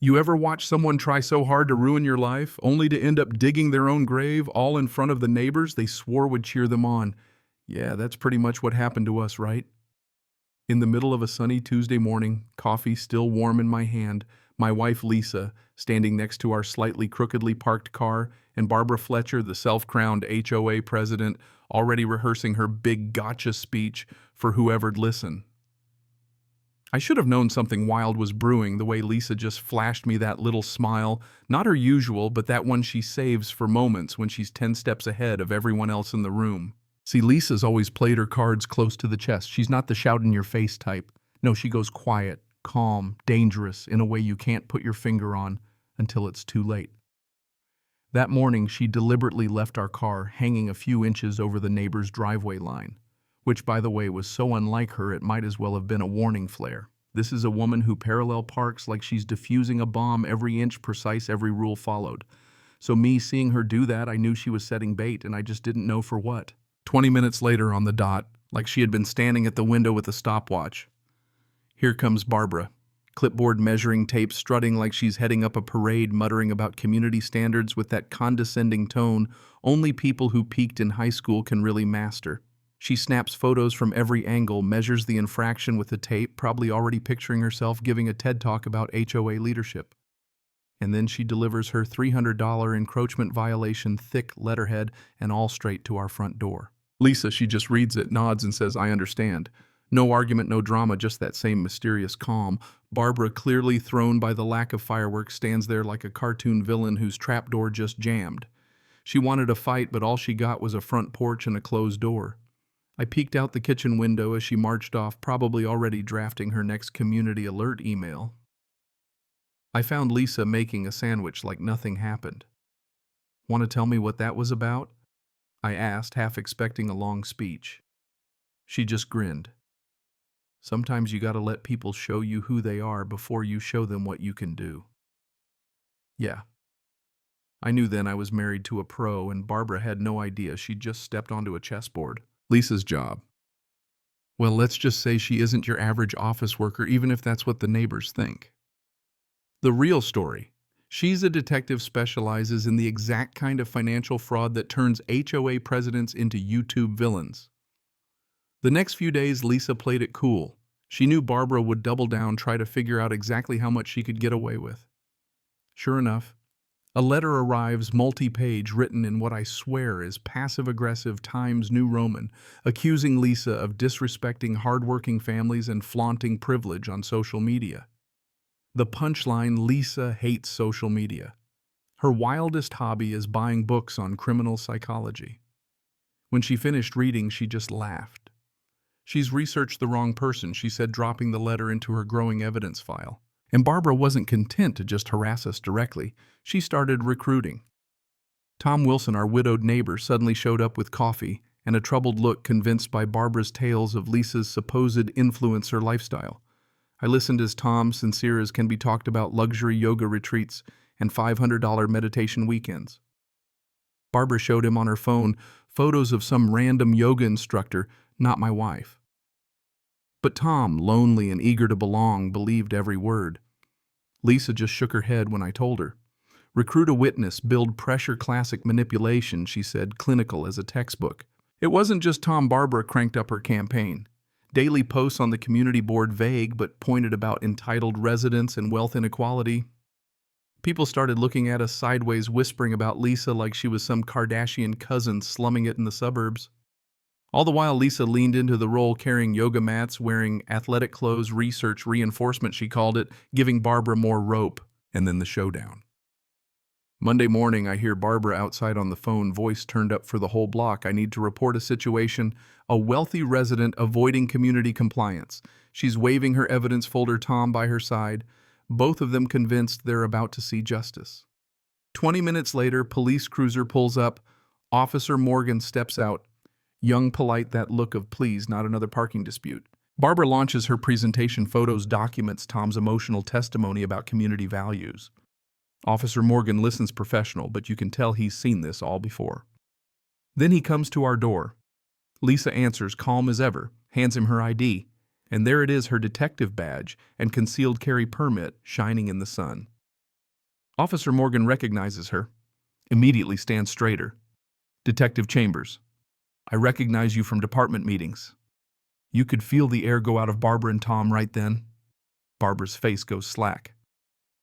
You ever watch someone try so hard to ruin your life, only to end up digging their own grave all in front of the neighbors they swore would cheer them on? Yeah, that's pretty much what happened to us, right? In the middle of a sunny Tuesday morning, coffee still warm in my hand, my wife Lisa, standing next to our slightly crookedly parked car, and Barbara Fletcher, the self-crowned HOA president, already rehearsing her big gotcha speech for whoever'd listen. I should have known something wild was brewing the way Lisa just flashed me that little smile, not her usual, but that one she saves for moments when she's 10 steps ahead of everyone else in the room. See, Lisa's always played her cards close to the chest. She's not the shout-in-your-face type. No, she goes quiet, calm, dangerous, in a way you can't put your finger on until it's too late. That morning, she deliberately left our car hanging a few inches over the neighbor's driveway line, which, by the way, was so unlike her it might as well have been a warning flare. This is a woman who parallel parks like she's defusing a bomb, every inch precise, every rule followed. So me seeing her do that, I knew she was setting bait, and I just didn't know for what. 20 minutes later on the dot, like she had been standing at the window with a stopwatch. Here comes Barbara, clipboard measuring tape, strutting like she's heading up a parade, muttering about community standards with that condescending tone only people who peaked in high school can really master. She snaps photos from every angle, measures the infraction with the tape, probably already picturing herself giving a TED Talk about HOA leadership. And then she delivers her $300 encroachment violation thick letterhead and all straight to our front door. Lisa, she just reads it, nods, and says, "I understand." No argument, no drama, just that same mysterious calm. Barbara, clearly thrown by the lack of fireworks, stands there like a cartoon villain whose trapdoor just jammed. She wanted a fight, but all she got was a front porch and a closed door. I peeked out the kitchen window as she marched off, probably already drafting her next community alert email. I found Lisa making a sandwich like nothing happened. "Want to tell me what that was about?" I asked, half expecting a long speech. She just grinned. "Sometimes you gotta let people show you who they are before you show them what you can do." Yeah. I knew then I was married to a pro, and Barbara had no idea she'd just stepped onto a chessboard. Lisa's job. Well, let's just say she isn't your average office worker, even if that's what the neighbors think. The real story. She's a detective specializes in the exact kind of financial fraud that turns HOA presidents into YouTube villains. The next few days, Lisa played it cool. She knew Barbara would double down, try to figure out exactly how much she could get away with. Sure enough, a letter arrives, multi-page, written in what I swear is passive-aggressive Times New Roman, accusing Lisa of disrespecting hardworking families and flaunting privilege on social media. The punchline: Lisa hates social media. Her wildest hobby is buying books on criminal psychology. When she finished reading, she just laughed. "She's researched the wrong person," she said, dropping the letter into her growing evidence file. And Barbara wasn't content to just harass us directly. She started recruiting. Tom Wilson, our widowed neighbor, suddenly showed up with coffee and a troubled look, convinced by Barbara's tales of Lisa's supposed influencer lifestyle. I listened as Tom, sincere as can be, talked about luxury yoga retreats and $500 meditation weekends. Barbara showed him on her phone photos of some random yoga instructor, not my wife. But Tom, lonely and eager to belong, believed every word. Lisa just shook her head when I told her. "Recruit a witness, build pressure, classic manipulation," she said, clinical as a textbook. It wasn't just Tom. Barbara cranked up her campaign. Daily posts on the community board, vague but pointed, about entitled residents and wealth inequality. People started looking at us sideways, whispering about Lisa like she was some Kardashian cousin slumming it in the suburbs. All the while, Lisa leaned into the role, carrying yoga mats, wearing athletic clothes, research reinforcement, she called it, giving Barbara more rope, and then the showdown. Monday morning, I hear Barbara outside on the phone, voice turned up for the whole block. "I need to report a situation. A wealthy resident avoiding community compliance." She's waving her evidence folder, Tom by her side, both of them convinced they're about to see justice. 20 minutes later, police cruiser pulls up. Officer Morgan steps out. Young, polite, that look of "please, not another parking dispute." Barbara launches her presentation, photos, documents Tom's emotional testimony about community values. Officer Morgan listens, professional, but you can tell he's seen this all before. Then he comes to our door. Lisa answers, calm as ever, hands him her ID, and there it is, her detective badge and concealed carry permit, shining in the sun. Officer Morgan recognizes her, immediately stands straighter. Detective Chambers, I recognize you from department meetings. You could feel the air go out of Barbara and Tom right then. Barbara's face goes slack.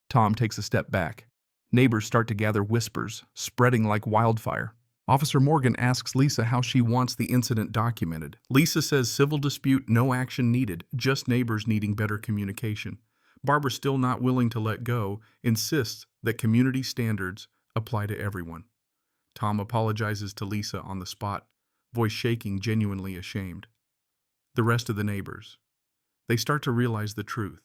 Tom takes a step back. Neighbors start to gather whispers, spreading like wildfire. Officer Morgan asks Lisa how she wants the incident documented. Lisa says civil dispute, no action needed, just neighbors needing better communication. Barbara, still not willing to let go, insists that community standards apply to everyone. Tom apologizes to Lisa on the spot, voice shaking, genuinely ashamed. The rest of the neighbors, they start to realize the truth.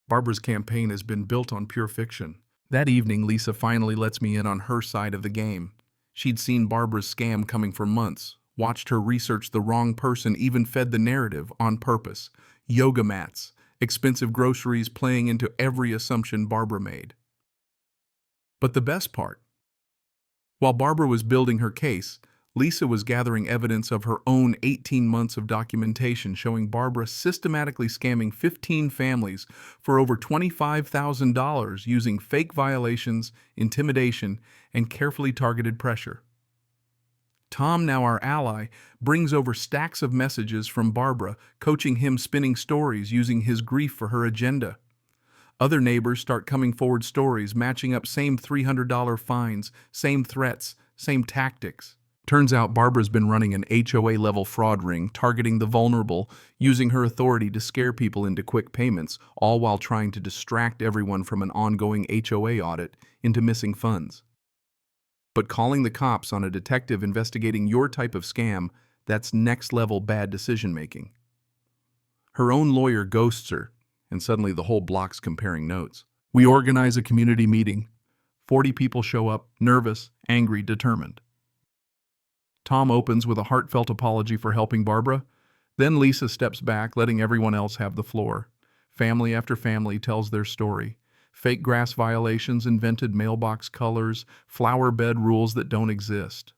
Barbara's campaign has been built on pure fiction. That evening, Lisa finally lets me in on her side of the game. She'd seen Barbara's scam coming for months, watched her research the wrong person, even fed the narrative on purpose. Yoga mats, expensive groceries, playing into every assumption Barbara made. But the best part, while Barbara was building her case, Lisa was gathering evidence of her own 18 months of documentation showing Barbara systematically scamming 15 families for over $25,000 using fake violations, intimidation, and carefully targeted pressure. Tom, now our ally, brings over stacks of messages from Barbara, coaching him spinning stories using his grief for her agenda. Other neighbors start coming forward, stories matching up, same $300 fines, same threats, same tactics. Turns out Barbara's been running an HOA-level fraud ring, targeting the vulnerable, using her authority to scare people into quick payments, all while trying to distract everyone from an ongoing HOA audit into missing funds. But calling the cops on a detective investigating your type of scam, that's next-level bad decision-making. Her own lawyer ghosts her, and suddenly the whole block's comparing notes. We organize a community meeting. 40 people show up, nervous, angry, determined. Tom opens with a heartfelt apology for helping Barbara. Then Lisa steps back, letting everyone else have the floor. Family after family tells their story. Fake grass violations, invented mailbox colors, flower bed rules that don't exist.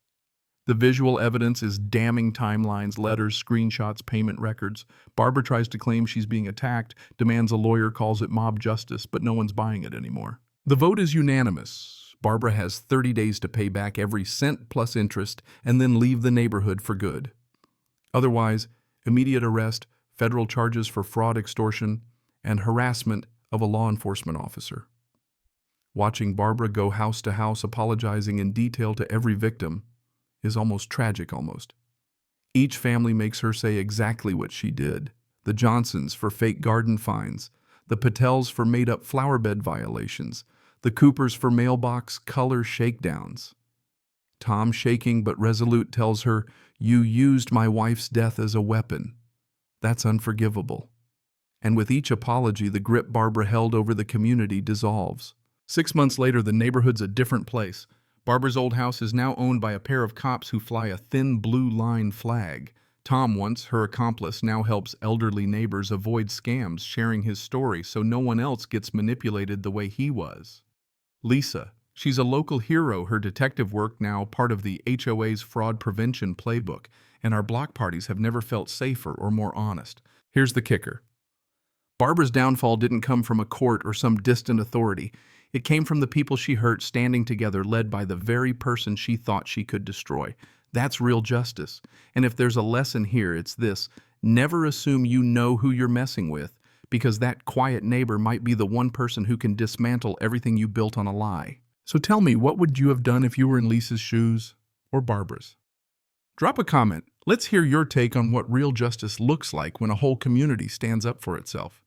The visual evidence is damning: timelines, letters, screenshots, payment records. Barbara tries to claim she's being attacked, demands a lawyer, calls it mob justice, but no one's buying it anymore. The vote is unanimous. Barbara has 30 days to pay back every cent plus interest and then leave the neighborhood for good. Otherwise, immediate arrest, federal charges for fraud, extortion, and harassment of a law enforcement officer. Watching Barbara go house to house, apologizing in detail to every victim, is almost tragic. Each family makes her say exactly what she did. The Johnsons for fake garden fines, the Patels for made-up flowerbed violations, the Coopers for mailbox color shakedowns. Tom, shaking but resolute, tells her, "You used my wife's death as a weapon. That's unforgivable." And with each apology, the grip Barbara held over the community dissolves. 6 months later, the neighborhood's a different place. Barbara's old house is now owned by a pair of cops who fly a thin blue line flag. Tom, once her accomplice, now helps elderly neighbors avoid scams, sharing his story so no one else gets manipulated the way he was. Lisa, she's a local hero, her detective work now part of the HOA's fraud prevention playbook, and our block parties have never felt safer or more honest. Here's the kicker. Barbara's downfall didn't come from a court or some distant authority. It came from the people she hurt standing together, led by the very person she thought she could destroy. That's real justice. And if there's a lesson here, it's this: never assume you know who you're messing with, because that quiet neighbor might be the one person who can dismantle everything you built on a lie. So tell me, what would you have done if you were in Lisa's shoes or Barbara's? Drop a comment. Let's hear your take on what real justice looks like when a whole community stands up for itself.